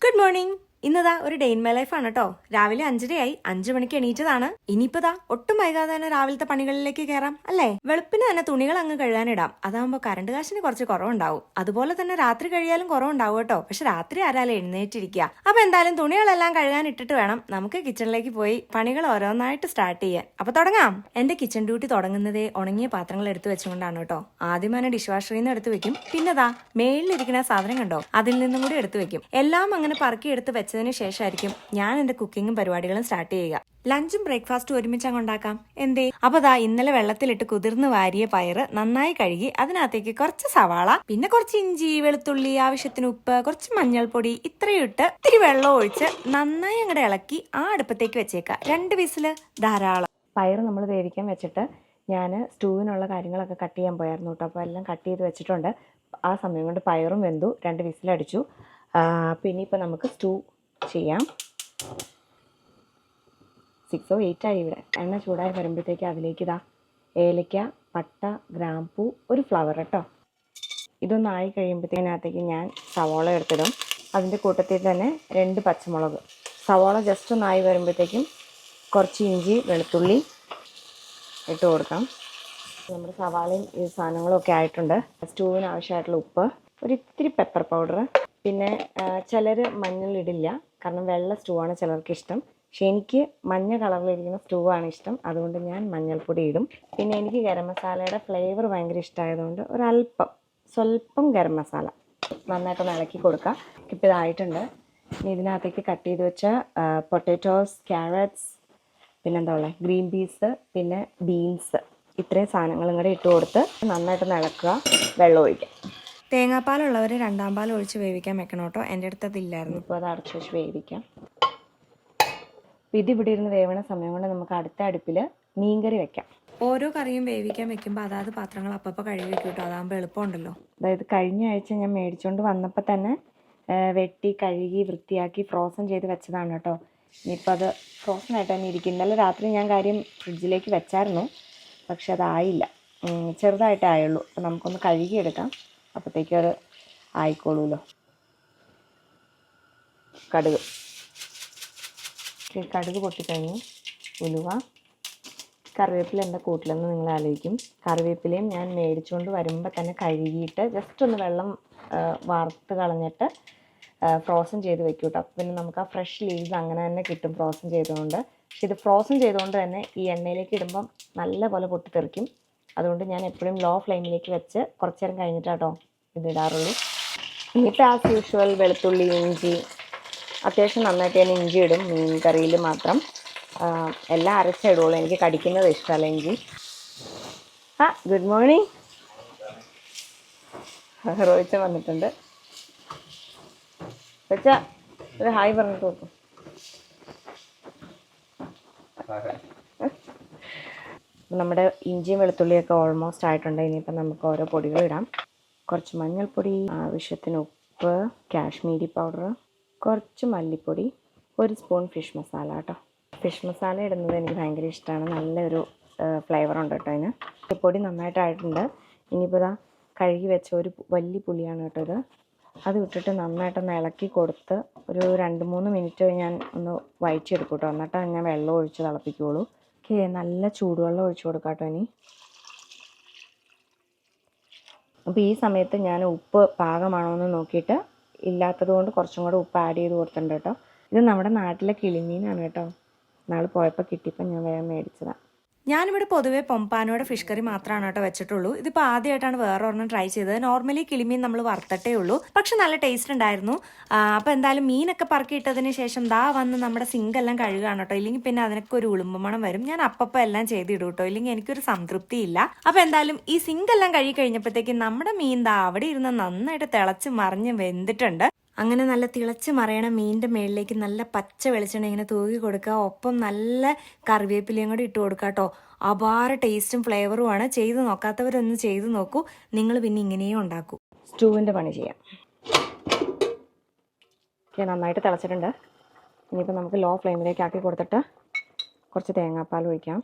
Good morning. ഇന്നതാ ഒരു day in my life ആണ് കേട്ടോ. രാവിലെ 5:30 5 മണിക്ക് എണീറ്റതാണ്. ഇനിയിപ്പതാ ഒട്ടും വൈകാതെ തന്നെ രാവിലത്തെ പണികളിലേക്ക് കയറാം അല്ലേ. വെളുപ്പിന് തന്നെ തുണികൾ അങ്ങ് കഴുകാനിടാം. അതാകുമ്പോൾ കറണ്ട് കാശിന് കുറച്ച് കുറവുണ്ടാവും. അതുപോലെ തന്നെ രാത്രി കഴിയാലും കുറവുണ്ടാവും കേട്ടോ. പക്ഷെ രാത്രി ആരാലും എഴുന്നേറ്റിരിക്കുക. അപ്പൊ എന്തായാലും തുണികളെല്ലാം കഴുകാൻ ഇട്ടിട്ട് വേണം നമുക്ക് കിച്ചണിലേക്ക് പോയി പണികൾ ഓരോന്നായിട്ട് സ്റ്റാർട്ട് ചെയ്യാൻ. അപ്പൊ തുടങ്ങാം. എന്റെ കിച്ചൺ ഡ്യൂട്ടി തുടങ്ങുന്നതേ ഉണങ്ങിയ പാത്രങ്ങൾ എടുത്തു വെച്ചുകൊണ്ടാണ് കേട്ടോ. ആദ്യം തന്നെ ഡിഷ് വാഷറിൽ നിന്ന് എടുത്തു വെക്കും. പിന്നെതാ മേളിലിരിക്കുന്ന സാധനം കണ്ടോ, അതിൽ നിന്നും കൂടി എടുത്തു വെക്കും. എല്ലാം അങ്ങനെ പറക്കി എടുത്ത് വെച്ചതിന് ശേഷമായിരിക്കും ഞാൻ എന്റെ കുക്കിങ്ങും പരിപാടികളും സ്റ്റാർട്ട് ചെയ്യുക. ലഞ്ചും ബ്രേക്ക്ഫാസ്റ്റും ഒരുമിച്ച് അങ്ങ് ഉണ്ടാക്കാം. എന്തേ അപ്പൊ ദാ ഇന്നലെ വെള്ളത്തിലിട്ട് കുതിർന്ന് വാരിയ പയറ് നന്നായി കഴുകി അതിനകത്തേക്ക് കുറച്ച് സവാള, പിന്നെ കുറച്ച് ഇഞ്ചി, വെളുത്തുള്ളി, ആവശ്യത്തിന് ഉപ്പ്, കുറച്ച് മഞ്ഞൾപ്പൊടി ഇത്രയും ഇട്ട് ഇത്തിരി വെള്ളം ഒഴിച്ച് നന്നായി അങ്ങോട്ട് ഇളക്കി ആ അടുപ്പത്തേക്ക് വെച്ചേക്കാം. 2 വിസില് ധാരാളം. പയറ് നമ്മൾ വേവിക്കാൻ വെച്ചിട്ട് ഞാൻ സ്റ്റൂവിനുള്ള കാര്യങ്ങളൊക്കെ കട്ട് ചെയ്യാൻ പോയായിരുന്നു കേട്ടോ. അപ്പോൾ എല്ലാം കട്ട് ചെയ്ത് വെച്ചിട്ടുണ്ട്. ആ സമയം കൊണ്ട് പയറും വെന്തു, 2 വിസിലടിച്ചു. പിന്നെ ഇപ്പോൾ നമുക്ക് സ്റ്റൂ ചെയ്യാം. 6 or 8 ആയി ഇവിടെ. എണ്ണ ചൂടായി വരുമ്പോഴത്തേക്ക് അതിലേക്ക് ഇതാ ഏലക്ക, പട്ട, ഗ്രാമ്പൂ, ഒരു ഫ്ലവർ കേട്ടോ. ഇതൊന്നായി കഴിയുമ്പോഴത്തേനകത്തേക്ക് ഞാൻ സവാള എടുത്തിടും. അതിൻ്റെ കൂട്ടത്തിൽ തന്നെ 2 പച്ചമുളക്. സവാള ജസ്റ്റ് ഒന്നായി വരുമ്പോഴത്തേക്കും കുറച്ച് ഇഞ്ചി, വെളുത്തുള്ളി ഇട്ട് കൊടുക്കാം. നമ്മുടെ സവാളയും ഈ സാധനങ്ങളും ഒക്കെ ആയിട്ടുണ്ട്. സ്റ്റൂവിന് ആവശ്യമായിട്ടുള്ള ഉപ്പ്, ഒരിത്തിരി പെപ്പർ പൗഡർ, പിന്നെ ചിലർ മഞ്ഞളിടില്ല, കാരണം വെള്ള സ്റ്റൂ ആണ് ചിലർക്ക് ഇഷ്ടം. പക്ഷെ എനിക്ക് മഞ്ഞ കളറിലിരിക്കുന്ന സ്റ്റൂ ആണ് ഇഷ്ടം, അതുകൊണ്ട് ഞാൻ മഞ്ഞൾപ്പൊടി ഇടും. പിന്നെ എനിക്ക് ഗരം മസാലയുടെ ഫ്ലേവർ ഭയങ്കര ഇഷ്ടമായതുകൊണ്ട് സ്വല്പം ഗരം മസാല നന്നായിട്ടൊന്ന് ഇളക്കി കൊടുക്കുക. ഇപ്പോൾ ഇതായിട്ടുണ്ട്. ഇനി ഇതിനകത്തേക്ക് കട്ട് ചെയ്ത് വെച്ച പൊട്ടാറ്റോസ്, ക്യാരറ്റ്സ്, പിന്നെന്താ ഉള്ളത്, ഗ്രീൻ പീസ്, പിന്നെ ബീൻസ്, ഇത്രയും സാധനങ്ങളും കൂടെ ഇട്ട് കൊടുത്ത് നന്നായിട്ടൊന്ന് ഇളക്കുക. വെള്ളം ഒഴിക്കുക. തേങ്ങാപ്പാലുള്ളവർ 2ാം പാൽ ഒഴിച്ച് വേവിക്കാൻ വെക്കണം കേട്ടോ. എൻ്റെ അടുത്ത് അതില്ലായിരുന്നു. ഇപ്പോൾ അത് അടച്ചു വെച്ച് വേവിക്കാം. ഇത് ഇവിടെ ഇരുന്ന് വേവണ സമയം കൊണ്ട് നമുക്ക് അടുത്ത അടുപ്പിൽ മീൻകറി വെക്കാം. ഓരോ കറിയും വേവിക്കാൻ വെക്കുമ്പോൾ അതാത് പാത്രങ്ങൾ അപ്പോൾ കഴുകി വെക്കും കേട്ടോ. അതാകുമ്പോൾ എളുപ്പമുണ്ടല്ലോ. അതായത് കഴിഞ്ഞ ആഴ്ച ഞാൻ മേടിച്ചുകൊണ്ട് വന്നപ്പോൾ തന്നെ വെട്ടി കഴുകി വൃത്തിയാക്കി ഫ്രോസൺ ചെയ്ത് വെച്ചതാണ് കേട്ടോ. ഇനിയിപ്പോൾ അത് ഫ്രോസൺ ആയിട്ട് തന്നെ ഇരിക്കും. ഇന്നലെ രാത്രി ഞാൻ കാര്യം ഫ്രിഡ്ജിലേക്ക് വെച്ചായിരുന്നു, പക്ഷെ അതായില്ല, ചെറുതായിട്ടേ ആയുള്ളൂ. അപ്പോൾ നമുക്കൊന്ന് കഴുകിയെടുക്കാം, അപ്പോഴത്തേക്കും അത് ആയിക്കോളൂല്ലോ. കടുക് പൊട്ടിക്കഴിഞ്ഞു. ഉലുവ, കറിവേപ്പില എൻ്റെ കൂട്ടിലെന്ന് നിങ്ങൾ ആലോചിക്കും. കറിവേപ്പിലയും ഞാൻ മേടിച്ചുകൊണ്ട് വരുമ്പോൾ തന്നെ കഴുകിയിട്ട് ജസ്റ്റ് ഒന്ന് വെള്ളം വാർത്ത് കളഞ്ഞിട്ട് ഫ്രോസൺ ചെയ്ത് വെക്കും കേട്ടോ. അപ്പോൾ പിന്നെ നമുക്ക് ആ ഫ്രഷ് ലീവ്സ് അങ്ങനെ തന്നെ കിട്ടും ഫ്രോസൺ ചെയ്തുകൊണ്ട്. പക്ഷെ ഇത് ഫ്രോസൺ ചെയ്തുകൊണ്ട് തന്നെ ഈ എണ്ണയിലേക്ക് ഇടുമ്പം നല്ല പോലെ പൊട്ടിത്തെറിക്കും. അതുകൊണ്ട് ഞാൻ എപ്പോഴും ലോ ഫ്ലെയിമിലേക്ക് വെച്ച് കുറച്ച് നേരം കഴിഞ്ഞിട്ടാട്ടോ ഇതിടാറുള്ളൂ. ഇനിയിപ്പോൾ ആസ് യൂഷ്വൽ വെളുത്തുള്ളി, ഇഞ്ചി, അത്യാവശ്യം നന്നായിട്ട് ഞാൻ ഇഞ്ചി ഇടും. മീൻ കറിയിൽ മാത്രം എല്ലാം അരച്ചിടുള്ളൂ. എനിക്ക് കടിക്കുന്നത് ഇഷ്ടമല്ല ഇഞ്ചി. Good morning. റോയിച്ച വന്നിട്ടുണ്ട്. വെച്ച ഒരു ഹായ് പറഞ്ഞിട്ട് നോക്കും. നമ്മുടെ ഇഞ്ചിയും വെളുത്തുള്ളിയൊക്കെ ഓൾമോസ്റ്റ് ആയിട്ടുണ്ട്. ഇനിയിപ്പോൾ നമുക്ക് ഓരോ പൊടികൾ ഇടാം. കുറച്ച് മഞ്ഞൾപ്പൊടി, ആവശ്യത്തിന് ഉപ്പ്, കാശ്മീരി പൗഡർ, കുറച്ച് മല്ലിപ്പൊടി, 1 സ്പൂൺ ഫിഷ് മസാല കേട്ടോ. ഫിഷ് മസാല ഇടുന്നത് എനിക്ക് ഭയങ്കര ഇഷ്ടമാണ്. നല്ലൊരു ഫ്ലേവർ ഉണ്ട് കേട്ടോ അതിന്. പൊടി നന്നായിട്ടായിട്ടുണ്ട്. ഇനിയിപ്പോൾ ഇതാ കഴുകി വെച്ച ഒരു വലിയ പുളിയാണ് കേട്ടോ ഇത്. അത് ഇട്ടിട്ട് നന്നായിട്ടൊന്ന് ഇളക്കി കൊടുത്ത് ഒരു 2-3 മിനിറ്റ് ഞാൻ ഒന്ന് വഴിച്ചെടുക്കും കേട്ടോ. എന്നിട്ടാണ് ഞാൻ വെള്ളം ഒഴിച്ച് തിളപ്പിക്കുകയുള്ളൂ. ഓക്കെ, നല്ല ചൂടുവെള്ളം ഒഴിച്ച് കൊടുക്കാം കേട്ടോ ഇനി. അപ്പോൾ ഈ സമയത്ത് ഞാൻ ഉപ്പ് പാകമാണോ എന്ന് നോക്കിയിട്ട്, ഇല്ലാത്തത് കൊണ്ട് കുറച്ചും കൂടെ ഉപ്പ് ആഡ് ചെയ്ത് കൊടുത്തിട്ടുണ്ട് കേട്ടോ. ഇത് നമ്മുടെ നാട്ടിലെ കിളിമീനാണ് കേട്ടോ. നാളെ പോയപ്പോൾ കിട്ടിയപ്പോൾ ഞാൻ വേഗം മേടിച്ചതാണ്. ഞാനിവിടെ പൊതുവേ പൊമ്പാനോടെ ഫിഷ് കറി മാത്രമാണ് കേട്ടോ വെച്ചിട്ടുള്ളൂ. ഇതിപ്പോൾ ആദ്യമായിട്ടാണ് വേറെ ഒരെണ്ണം ട്രൈ ചെയ്തത്. നോർമലി കിളിമീൻ നമ്മൾ വറുത്തിട്ടേ ഉള്ളൂ, പക്ഷെ നല്ല ടേസ്റ്റ് ഉണ്ടായിരുന്നു. അപ്പോൾ എന്തായാലും മീനൊക്കെ പറക്കിയിട്ടതിന് ശേഷം ദാ വന്ന് നമ്മുടെ സിങ്കെല്ലാം കഴുകുകയാണ് കേട്ടോ. ഇല്ലെങ്കിൽ പിന്നെ അതിനൊക്കെ ഒരു ഉളുമ്പ് മണം വരും. ഞാൻ അപ്പം എല്ലാം ചെയ്തിടും കേട്ടോ, ഇല്ലെങ്കിൽ എനിക്കൊരു സംതൃപ്തി ഇല്ല. അപ്പോൾ എന്തായാലും ഈ സിങ്കെല്ലാം കഴുകി കഴിഞ്ഞപ്പോഴത്തേക്കും നമ്മുടെ മീൻ ദാ അവിടെ ഇരുന്ന് നന്നായിട്ട് തിളച്ച് മറിഞ്ഞ് വെന്തിട്ടുണ്ട്. അങ്ങനെ നല്ല തിളച്ച് മറിയണ മീനിൻ്റെ മേളിലേക്ക് നല്ല പച്ച വെളിച്ചെണ്ണ ഇങ്ങനെ തൂകി കൊടുക്കുക. ഒപ്പം നല്ല കറിവേപ്പിലയും കൂടി ഇട്ട് കൊടുക്കുക കേട്ടോ. അപാര ടേസ്റ്റും ഫ്ലേവറുമാണ്. ചെയ്ത് നോക്കാത്തവരൊന്ന് ചെയ്ത് നോക്കൂ, നിങ്ങൾ പിന്നെ ഇങ്ങനെയും ഉണ്ടാക്കൂ. സ്റ്റൂവിൻ്റെ പണി ചെയ്യാം. ഓക്കെ, നന്നായിട്ട് തിളച്ചിട്ടുണ്ട്. ഇനിയിപ്പോൾ നമുക്ക് ലോ ഫ്ലെയിമിലേക്ക് ആക്കി കൊടുത്തിട്ട് കുറച്ച് തേങ്ങാപ്പാൽ ഒഴിക്കാം.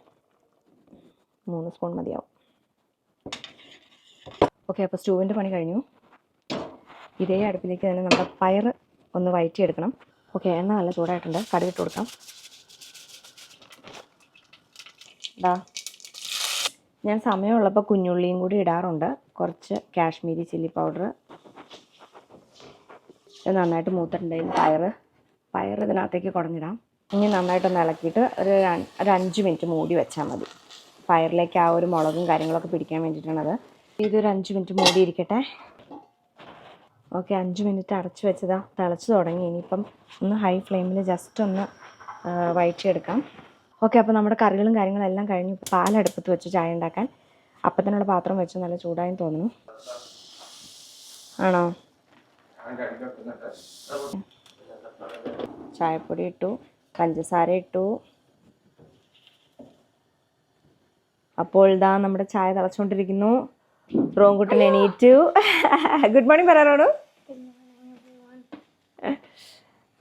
3 സ്പൂൺ മതിയാവും. ഓക്കെ, അപ്പോൾ സ്റ്റൂവിൻ്റെ പണി കഴിഞ്ഞു. ഇതേ അടുപ്പിലേക്ക് തന്നെ നമ്മുടെ പയർ ഒന്ന് വഴറ്റിയെടുക്കണം. ഓക്കെ, എണ്ണ നല്ല ചൂടായിട്ടുണ്ട്. കടുകിട്ട് കൊടുക്കാം. ഞാൻ സമയമുള്ളപ്പോൾ കുഞ്ഞുള്ളിയും കൂടി ഇടാറുണ്ട്. കുറച്ച് കാശ്മീരി ചില്ലി പൗഡർ. ഇത് നന്നായിട്ട് മൂത്തിട്ടുണ്ടെങ്കിൽ പയർ ഇതിനകത്തേക്ക് കുടഞ്ഞിടാം. ഇനി നന്നായിട്ടൊന്ന് ഇളക്കിയിട്ട് ഒരു 5 മിനിറ്റ് മൂടി വെച്ചാൽ മതി. പയറിലേക്ക് ആ ഒരു മുളകും കാര്യങ്ങളൊക്കെ പിടിക്കാൻ വേണ്ടിയിട്ടാണത്. ഇതൊരു 5 മിനിറ്റ് മൂടിയിരിക്കട്ടെ. ഓക്കെ, 5 മിനിറ്റ് അടച്ചു വെച്ചതാ തിളച്ച് തുടങ്ങി. ഇനിയിപ്പം ഒന്ന് ഹൈ ഫ്ലെയിമിൽ ജസ്റ്റ് ഒന്ന് വഴറ്റിയെടുക്കാം. ഓക്കെ, അപ്പോൾ നമ്മുടെ കറികളും കാര്യങ്ങളെല്ലാം കഴിഞ്ഞു. പാലടുപ്പത്ത് വെച്ച് ചായ ഉണ്ടാക്കാൻ അപ്പത്തിനുള്ള പാത്രം വെച്ച് നല്ല ചൂടായി തോന്നുന്നു. ആണോ? ചായപ്പൊടി ഇട്ടു, പഞ്ചസാര ഇട്ടു. അപ്പോൾ ഇതാ നമ്മുടെ ചായ തിളച്ചുകൊണ്ടിരിക്കുന്നു. റോങ്കുട്ടൻ എണീറ്റു. Good morning പറയാറോടു.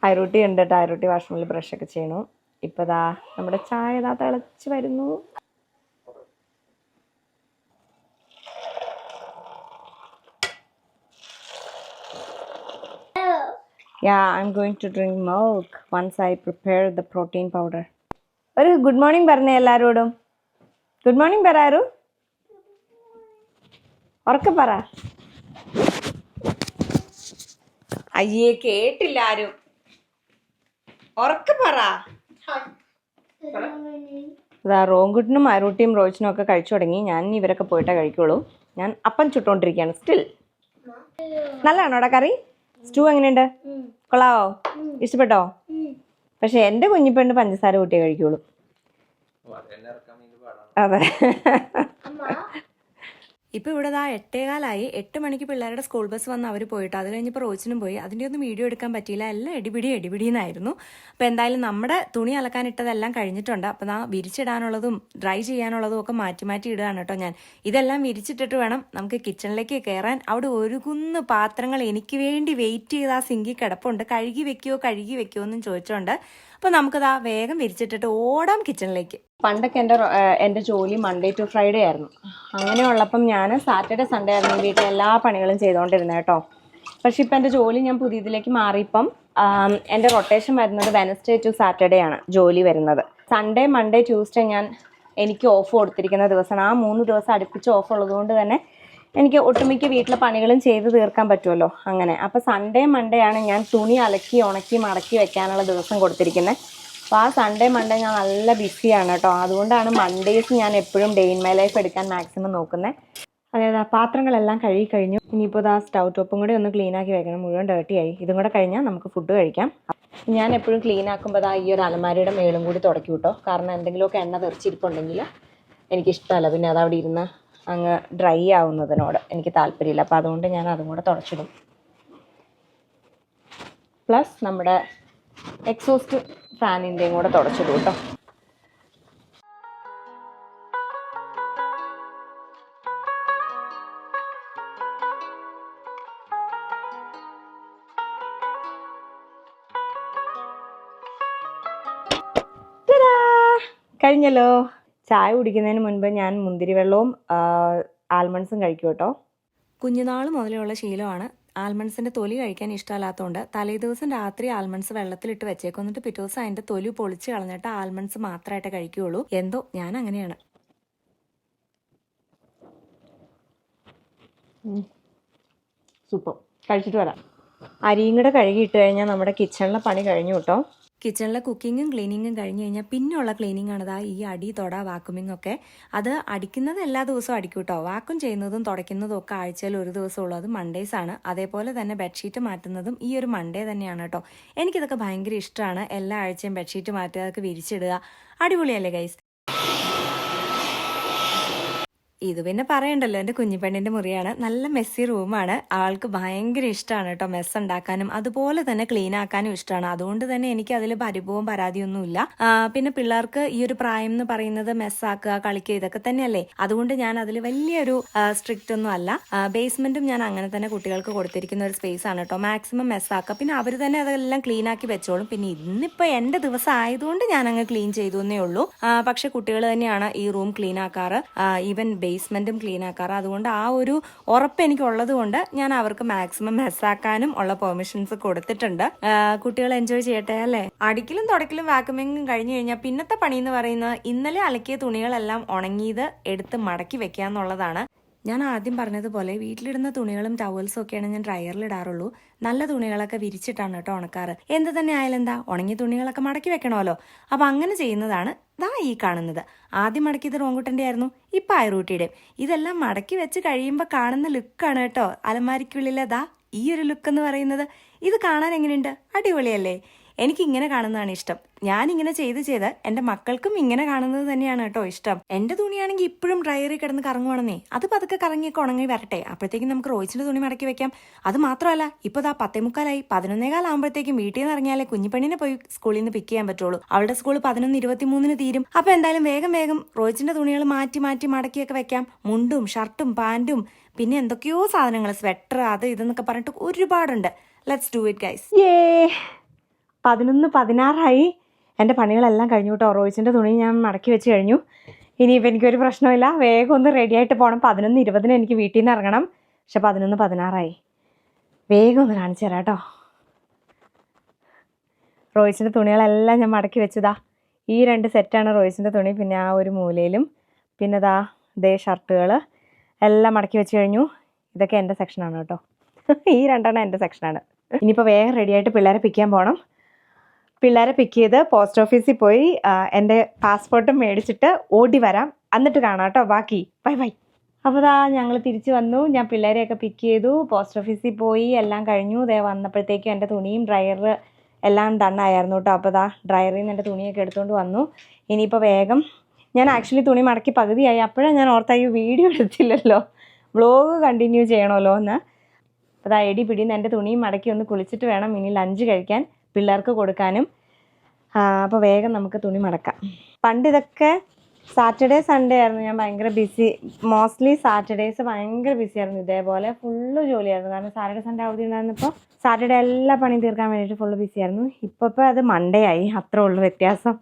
ഐറൂട്ടി ഉണ്ട് കേട്ടോ. ഐറൂട്ടി വാഷ്റൂമിൽ ബ്രഷൊക്കെ ചെയ്യണു. ഇപ്പം ദാ നമ്മുടെ ചായ ഇതാ തിളച്ച് വരുന്നു. Yeah, I'm going to drink milk once I prepare the protein powder. ഒരു ഗുഡ് മോർണിംഗ് പറഞ്ഞേ എല്ലാവരോടും. ഗുഡ് മോർണിംഗ് പറയാറു. ഉറക്കെ പറ. അയ്യേ, കേട്ടില്ല ആരും. ഉറക്കെ പറ. ഇതാ റോങ്കുട്ടിനും അരൂട്ടിയും റോയിച്ചിനും ഒക്കെ കഴിച്ചു തുടങ്ങി. ഞാൻ ഇവരൊക്കെ പോയിട്ടേ കഴിക്കുള്ളൂ. ഞാൻ അപ്പം ചുട്ടുകൊണ്ടിരിക്കുകയാണ് സ്റ്റിൽ. നല്ലതാണോടാ കറി? സ്റ്റൂ എങ്ങനെയുണ്ട്? കൊള്ളാവോ? ഇഷ്ടപ്പെട്ടോ? പക്ഷെ എൻ്റെ കുഞ്ഞിപ്പെണ്ണ് പഞ്ചസാര കൂട്ടിയേ കഴിക്കുള്ളൂ. അതെ. ഇപ്പോൾ ഇവിടെ 8:15 8 മണിക്ക് പിള്ളേരുടെ സ്കൂൾ ബസ് വന്ന് അവർ പോയിട്ട് അത് കഴിഞ്ഞപ്പോൾ റോച്ചിനും പോയി. അതിൻ്റെ ഒന്നും വീഡിയോ എടുക്കാൻ പറ്റിയില്ല. എല്ലാം എടിപിടിയെന്നായിരുന്നു. അപ്പോൾ എന്തായാലും നമ്മുടെ തുണി അലക്കാനിട്ടതെല്ലാം കഴിഞ്ഞിട്ടുണ്ട്. അപ്പോൾ വിരിച്ചിടാനുള്ളതും ഡ്രൈ ചെയ്യാനുള്ളതും ഒക്കെ മാറ്റി ഇടുകയാണ് കേട്ടോ ഞാൻ. ഇതെല്ലാം വിരിച്ചിട്ടിട്ട് വേണം നമുക്ക് കിച്ചണിലേക്ക് കയറാൻ. അവിടെ ഒരു കുന്ന് പാത്രങ്ങൾ എനിക്ക് വേണ്ടി വെയിറ്റ് ചെയ്ത് ആ സിങ്കി കിടപ്പുണ്ട്. കഴുകി വെക്കുമോ എന്നും ചോദിച്ചോണ്ട്. അപ്പോൾ നമുക്കതാ വേഗം വിരിച്ചിട്ടിട്ട് ഓടാം കിച്ചണിലേക്ക്. പണ്ടൊക്കെ എൻ്റെ ജോലി മൺഡേ ടു ഫ്രൈഡേ ആയിരുന്നു. അങ്ങനെയുള്ളപ്പം ഞാൻ സാറ്റർഡേ സൺഡേ ആയിരുന്നു ഈ വീട്ടിൽ എല്ലാ പണികളും ചെയ്തുകൊണ്ടിരുന്നത് കേട്ടോ. പക്ഷെ ഇപ്പം എൻ്റെ ജോലി ഞാൻ പുതിയതിലേക്ക് മാറിയപ്പം എൻ്റെ റൊട്ടേഷൻ വരുന്നത് വെനസ്ഡേ ടു സാറ്റർഡേ ആണ് ജോലി വരുന്നത്. സൺഡേ മൺഡേ ട്യൂസ്ഡേ എനിക്ക് ഓഫ് കൊടുത്തിരിക്കുന്ന ദിവസമാണ്. ആ 3 ദിവസം അടുപ്പിച്ച് ഓഫ് ഉള്ളതുകൊണ്ട് തന്നെ എനിക്ക് ഒട്ടുമിക്ക വീട്ടിലെ പണികളും ചെയ്ത് തീർക്കാൻ പറ്റുമല്ലോ. അങ്ങനെ അപ്പോൾ സൺഡേ മൺഡേ ആണ് ഞാൻ തുണി അലക്കി ഉണക്കി മടക്കി വെക്കാനുള്ള ദിവസം കൊടുത്തിരിക്കുന്നത്. അപ്പോൾ ആ സൺഡേ മൺഡേ ഞാൻ നല്ല ബിസിയാണ് കേട്ടോ. അതുകൊണ്ടാണ് മൺഡേസ് ഞാൻ എപ്പോഴും ഡേ ഇൻ മൈ ലൈഫ് എടുക്കാൻ മാക്സിമം നോക്കുന്നത്. അതായത് പാത്രങ്ങളെല്ലാം കഴുകി കഴിഞ്ഞു. ഇനിയിപ്പോൾ ആ സ്റ്റൗ ടോപ്പും കൂടി ഒന്ന് ക്ലീനാക്കി വെക്കണം. മുഴുവൻ ഡേർട്ടിയായി. ഇതും കൂടെ കഴിഞ്ഞാൽ നമുക്ക് ഫുഡ് കഴിക്കാം. ഞാൻ എപ്പോഴും ക്ലീൻ ആക്കുമ്പോൾ ഈ ഒരു അലമാരയുടെ മേളും കൂടി തുടക്കി കേട്ടോ. കാരണം എന്തെങ്കിലുമൊക്കെ എണ്ണ തെറിച്ചിരിപ്പുണ്ടെങ്കിൽ എനിക്കിഷ്ടമല്ല. പിന്നെ അതവിടെ ഇരുന്ന് അങ്ങ് ഡ്രൈ ആവുന്നതിനോട് എനിക്ക് താല്പര്യമില്ല. അപ്പോൾ അതുകൊണ്ട് ഞാൻ അതും കൂടെ തുടച്ചിടും. പ്ലസ് നമ്മുടെ എക്സോസ്റ്റ് ഫാനിൻ്റെയും കൂടെ തുടച്ചിടും കേട്ടോ. കഴിഞ്ഞല്ലോ. ചായ കുടിക്കുന്നതിന് മുൻപ് ഞാൻ മുന്തിരി വെള്ളവും ആൽമണ്ട്സും കഴിക്കും കേട്ടോ. കുഞ്ഞുനാൾ മുതലുള്ള ശീലമാണ്. ആൽമണ്ട്സിൻ്റെ തൊലി കഴിക്കാൻ ഇഷ്ടമല്ലാത്തതുകൊണ്ട് തലേദിവസം രാത്രി ആൽമണ്ട്സ് വെള്ളത്തിലിട്ട് വെച്ചേക്കും. എന്നിട്ട് പിറ്റേ ദിവസം അതിൻ്റെ തൊലി പൊളിച്ച് കളഞ്ഞിട്ട് ആൽമണ്ട്സ് മാത്രമായിട്ട് കഴിക്കുകയുള്ളൂ. എന്തോ ഞാൻ അങ്ങനെയാണ്. സൂപ്പർ. കഴിച്ചിട്ട് വരാം. അരിയും കൂടെ കഴുകിയിട്ട് കഴിഞ്ഞാൽ നമ്മുടെ കിച്ചണിലെ പണി കഴിഞ്ഞു കേട്ടോ. കിച്ചണിലെ കുക്കിങ്ങും ക്ലീനിങ്ങും കഴിഞ്ഞ് കഴിഞ്ഞാൽ പിന്നെയുള്ള ക്ലീനിങ് ആണ് ഈ അടി തൊട വാക്യൂമിംഗ് ഒക്കെ. അത് അടിക്കുന്നത് എല്ലാ ദിവസവും അടിക്കും കേട്ടോ. വാക്യൂം ചെയ്യുന്നതും തുടയ്ക്കുന്നതും ഒക്കെ ആഴ്ചയിൽ ഒരു ദിവസമുള്ളൂ. അത് മൺഡേസ് ആണ്. അതേപോലെ തന്നെ ബെഡ്ഷീറ്റ് മാറ്റുന്നതും ഈ ഒരു മൺഡേ തന്നെയാണ് കേട്ടോ. എനിക്കിതൊക്കെ ഭയങ്കര ഇഷ്ടമാണ്. എല്ലാ ആഴ്ചയും ബെഡ്ഷീറ്റ് മാറ്റുക, അതൊക്കെ വിരിച്ചിടുക. അടിപൊളിയല്ലേ ഗൈസ്? ഇത് പിന്നെ പറയണ്ടല്ലോ, എൻ്റെ കുഞ്ഞിപ്പെണ്ണിൻ്റെ മുറിയാണ്. നല്ല മെസ്സി റൂമാണ്. ആൾക്ക് ഭയങ്കര ഇഷ്ടമാണ് കേട്ടോ മെസ്സ് ഉണ്ടാക്കാനും അതുപോലെ തന്നെ ക്ലീൻ ആക്കാനും ഇഷ്ടമാണ്. അതുകൊണ്ട് തന്നെ എനിക്ക് അതിൽ പരിഭവവും പരാതിയൊന്നുമില്ല. പിന്നെ പിള്ളേർക്ക് ഈ ഒരു പ്രായം എന്ന് പറയുന്നത് മെസ്സാക്കുക, കളിക്കുക, ഇതൊക്കെ തന്നെയല്ലേ. അതുകൊണ്ട് ഞാൻ അതിൽ വലിയൊരു സ്ട്രിക്റ്റ് ഒന്നും അല്ല. ബേസ്മെന്റും ഞാൻ അങ്ങനെ തന്നെ കുട്ടികൾക്ക് കൊടുത്തിരിക്കുന്ന ഒരു സ്പേസ് ആണ് കേട്ടോ. മാക്സിമം മെസ്സാക്കുക. പിന്നെ അവർ തന്നെ അതെല്ലാം ക്ലീൻ ആക്കി വെച്ചോളും. പിന്നെ ഇന്നിപ്പോൾ എൻ്റെ ദിവസം ആയതുകൊണ്ട് ഞാൻ അങ്ങ് ക്ലീൻ ചെയ്തു എന്നേ ഉള്ളൂ. പക്ഷെ കുട്ടികൾ തന്നെയാണ് ഈ റൂം ക്ലീൻ ആക്കാറ്. ഈവൻ ബേസ്മെൻറ്റും ക്ലീൻ ആക്കാറ്. അതുകൊണ്ട് ആ ഒരു ഉറപ്പ് എനിക്കുള്ളത് കൊണ്ട് ഞാൻ അവർക്ക് മാക്സിമം മെസ്സാക്കാനും ഉള്ള പെർമിഷൻസ് കൊടുത്തിട്ടുണ്ട്. കുട്ടികൾ എൻജോയ് ചെയ്യട്ടെ അല്ലേ. അടിക്കലും തുടക്കലും വാക്യൂമിങ്ങും കഴിഞ്ഞു കഴിഞ്ഞാൽ പിന്നത്തെ പണി എന്ന് പറയുന്നത് ഇന്നലെ അലക്കിയ തുണികളെല്ലാം ഉണങ്ങിയത് എടുത്ത് മടക്കി വെക്കുക എന്നുള്ളതാണ്. ഞാൻ ആദ്യം പറഞ്ഞതുപോലെ വീട്ടിലിടുന്ന തുണികളും ടവൽസും ഒക്കെയാണ് ഞാൻ ഡ്രയറിലിടാറുള്ളൂ. നല്ല തുണികളൊക്കെ വിരിച്ചിട്ടാണ് കേട്ടോ ഉണക്കാറ്. എന്ത് തന്നെ ആയാലും എന്താ, ഉണങ്ങിയ തുണികളൊക്കെ മടക്കി വെക്കണമല്ലോ. അപ്പൊ അങ്ങനെ ചെയ്യുന്നതാണ് ദാ ഈ കാണുന്നത്. ആദ്യം മടക്കിയത് റോങ്കുട്ടൻ്റെ ആയിരുന്നു, ഇപ്പൊ ഐറൂട്ടിയുടെയും. ഇതെല്ലാം മടക്കി വെച്ച് കഴിയുമ്പോൾ കാണുന്ന ലുക്കാണ് കേട്ടോ അലമാരിക്കുള്ളിലെ ദാ ഈ ഒരു ലുക്ക് എന്ന് പറയുന്നത്. ഇത് കാണാൻ എങ്ങനെയുണ്ട്? അടിപൊളിയല്ലേ? എനിക്ക് ഇങ്ങനെ കാണുന്നതാണ് ഇഷ്ടം. ഞാനിങ്ങനെ ചെയ്ത് എൻ്റെ മക്കൾക്കും ഇങ്ങനെ കാണുന്നത് തന്നെയാണ് കേട്ടോ ഇഷ്ടം. എൻ്റെ തുണിയാണെങ്കിൽ ഇപ്പോഴും ഡ്രയറിൽ കിടന്ന് കറങ്ങുവാണെന്നേ. അത് പതുക്കെ കറങ്ങിയൊക്കെ ഉണങ്ങി വരട്ടെ. അപ്പോഴത്തേക്കും നമുക്ക് റോയിച്ചിന്റെ തുണി മടക്കി വെക്കാം. അത് മാത്രമല്ല, ഇപ്പോൾ ദാ 10:45 11:15 വീട്ടിൽ നിന്ന് ഇറങ്ങിയാലേ കുഞ്ഞിപ്പെണ്ണിനെ പോയി സ്കൂളിൽ നിന്ന് പിക്ക് ചെയ്യാൻ പറ്റുള്ളൂ. അവളുടെ സ്കൂൾ 11:23 തീരും. അപ്പൊ എന്തായാലും വേഗം റോയിച്ചിന്റെ തുണികൾ മാറ്റി മടക്കിയൊക്കെ വെക്കാം. മുണ്ടും ഷർട്ടും പാൻറ്റും പിന്നെ എന്തൊക്കെയോ സാധനങ്ങൾ, സ്വെറ്റർ, അത് ഇതെന്നൊക്കെ പറഞ്ഞിട്ട് ഒരുപാടുണ്ട്. Let's do it guys. 11:16 എൻ്റെ പണികളെല്ലാം കഴിഞ്ഞു കേട്ടോ. റോയിച്ചിൻ്റെ തുണി ഞാൻ മടക്കി വെച്ച് കഴിഞ്ഞു. ഇനിയിപ്പോൾ എനിക്കൊരു പ്രശ്നമില്ല, വേഗം ഒന്ന് റെഡി ആയിട്ട് പോകണം. 11:20 എനിക്ക് വീട്ടിൽ നിന്ന് ഇറങ്ങണം. പക്ഷെ 11:16 വേഗം ഒന്ന് കാണിച്ചു തരാം കേട്ടോ. റോയിച്ചിൻ്റെ തുണികളെല്ലാം ഞാൻ മടക്കി വെച്ചതാ. ഈ 2 സെറ്റാണ് റോയിച്ചിൻ്റെ തുണി. പിന്നെ ആ ഒരു മൂലയിലും പിന്നെ ദേ ഷർട്ടുകൾ എല്ലാം മടക്കി വെച്ച് കഴിഞ്ഞു. ഇതൊക്കെ എൻ്റെ സെക്ഷനാണ് കേട്ടോ. ഈ 2 എൻ്റെ സെക്ഷനാണ്. ഇനിയിപ്പോൾ വേഗം റെഡിയായിട്ട് പിള്ളേരെ പിക്ക് ചെയ്യാൻ പോകണം. പിള്ളേരെ പിക്ക് ചെയ്ത് പോസ്റ്റ് ഓഫീസിൽ പോയി എൻ്റെ പാസ്പോർട്ടും മേടിച്ചിട്ട് ഓടി വരാം. എന്നിട്ട് കാണാം കേട്ടോ ബാക്കി. ബൈ. അപ്പോൾ ഞങ്ങൾ തിരിച്ച് വന്നു. ഞാൻ പിള്ളേരെയൊക്കെ പിക്ക് ചെയ്തു, പോസ്റ്റ് ഓഫീസിൽ പോയി, എല്ലാം കഴിഞ്ഞു. വന്നപ്പോഴത്തേക്കും എൻ്റെ തുണിയും ഡ്രയർ എല്ലാം ഡണ്ണായിരുന്നു കേട്ടോ. അപ്പോൾ ഡ്രയറിൽ നിന്ന് എൻ്റെ തുണിയൊക്കെ എടുത്തുകൊണ്ട് വന്നു. ഇനിയിപ്പോൾ വേഗം ഞാൻ ആക്ച്വലി തുണി മടക്കി പകുതിയായി. അപ്പോഴാണ് ഞാൻ ഓർത്തായി വീഡിയോ എടുത്തില്ലല്ലോ, വ്ളോഗ് കണ്ടിന്യൂ ചെയ്യണമല്ലോ എന്ന്. അപ്പോൾ എടി പിടിന്ന് എൻ്റെ തുണിയും മടക്കി ഒന്ന് കുളിച്ചിട്ട് വേണം ഇനി ലഞ്ച് കഴിക്കാൻ, പിള്ളേർക്ക് കൊടുക്കാനും. അപ്പോൾ വേഗം നമുക്ക് തുണി മടക്കാം. പണ്ട് ഇതൊക്കെ സാറ്റർഡേ സൺഡേ ആയിരുന്നു ഞാൻ ഭയങ്കര ബിസി. മോസ്റ്റ്ലി സാറ്റർഡേസ് ഭയങ്കര ബിസി ആയിരുന്നു. ഇതേപോലെ ഫുള്ള് ജോലിയായിരുന്നു. കാരണം സാറ്റർഡേ സൺഡേ അവധി ഉണ്ടായിരുന്നപ്പോൾ സാറ്റർഡേ എല്ലാ പണിയും തീർക്കാൻ വേണ്ടിയിട്ട് ഫുള്ള് ബിസി ആയിരുന്നു. ഇപ്പോൾ അത് മൺഡേ ആയി, അത്രേ ഉള്ളൂ വ്യത്യാസം.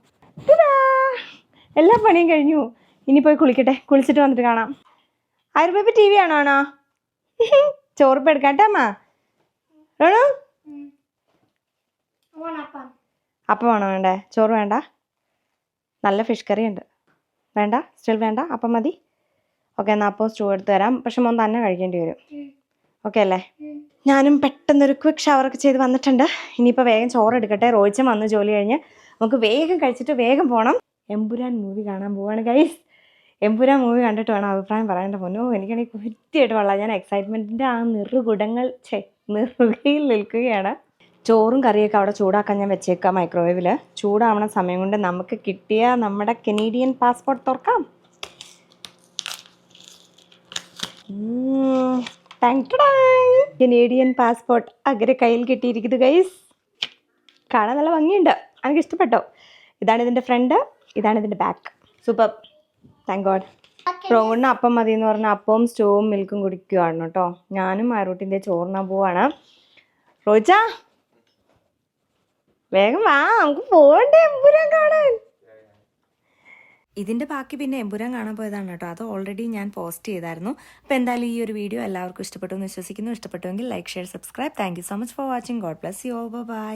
എല്ലാ പണിയും കഴിഞ്ഞു. ഇനി പോയി കുളിക്കട്ടെ. കുളിച്ചിട്ട് വന്നിട്ട് കാണാം. ആയുർബേബി TV ആണോ? ചോറിപ്പ് എടുക്കാട്ടെ അമ്മ. വേണോ? അപ്പം വേണോ? വേണ്ടേ? ചോറ് വേണ്ട? നല്ല ഫിഷ് കറി ഉണ്ട്. വേണ്ട? സ്റ്റിൽ വേണ്ട? അപ്പം മതി? ഓക്കെ, എന്നാൽ അപ്പോൾ സ്റ്റൂ എടുത്ത് തരാം. പക്ഷെ മോൻ തന്നെ കഴിക്കേണ്ടി വരും. ഓക്കെ അല്ലേ? ഞാനും പെട്ടെന്നൊരു ക്വിക്ക് ഷവറൊക്കെ ചെയ്ത് വന്നിട്ടുണ്ട്. ഇനിയിപ്പോൾ വേഗം ചോറ് എടുക്കട്ടെ. റോയിച്ചൻ വന്ന് ജോലി കഴിഞ്ഞ് നമുക്ക് വേഗം കഴിച്ചിട്ട് വേഗം പോകണം. എമ്പുരാൻ മൂവി കാണാൻ പോവാണ് ഗൈസ്. എമ്പുരാൻ മൂവി കണ്ടിട്ട് വേണം അഭിപ്രായം പറയേണ്ട. പൊന്നോ, എനിക്കാണെങ്കിൽ കുറ്റിയായിട്ട് കൊള്ളാം. ഞാൻ എക്സൈറ്റ്മെൻറ്റിൻ്റെ ആ നെറുകയിൽ നിൽക്കുകയാണ്. ചോറും കറിയൊക്കെ അവിടെ ചൂടാക്കാൻ ഞാൻ വെച്ചേക്കാം മൈക്രോവേവിൽ. ചൂടാവണ സമയം കൊണ്ട് നമുക്ക് കിട്ടിയ നമ്മുടെ കനേഡിയൻ പാസ്പോർട്ട് തുറക്കാം. കനേഡിയൻ പാസ്പോർട്ട് അങ്ങനെ കയ്യിൽ കിട്ടിയിരിക്കുന്നത് ഗൈസ്. കാണാൻ നല്ല ഭംഗിയുണ്ട്, എനിക്ക് ഇഷ്ടപ്പെട്ടോ. ഇതാണ് ഇതിൻ്റെ ഫ്രണ്ട്, ഇതാണ് ഇതിൻ്റെ ബാക്ക്. Super, thank God. റോണിന് അപ്പം മതി എന്ന് പറഞ്ഞാൽ അപ്പവും സ്റ്റൂവും മിൽക്കും കുടിക്കുകയാണ് കേട്ടോ. ഞാനും ആറൂട്ടിൻ്റെ ചോറിനാൻ പോവാണ്. റോജ വേഗം വാ, നമുക്ക് പോകണ്ടേ എമ്പുരാൻ കാണാൻ. ഇതിൻ്റെ ബാക്കി പിന്നെ എമ്പുരാൻ കാണാൻ പോയതാണ് കേട്ടോ. അത് ഓൾറെഡി ഞാൻ പോസ്റ്റ് ചെയ്തായിരുന്നു. അപ്പോൾ എന്തായാലും ഈ ഒരു വീഡിയോ എല്ലാവർക്കും ഇഷ്ടപ്പെട്ടു എന്ന് വിശ്വസിക്കുന്നു. ഇഷ്ടപ്പെട്ടുവെങ്കിൽ like, share, subscribe. Thank you so much for watching. God bless you all. By.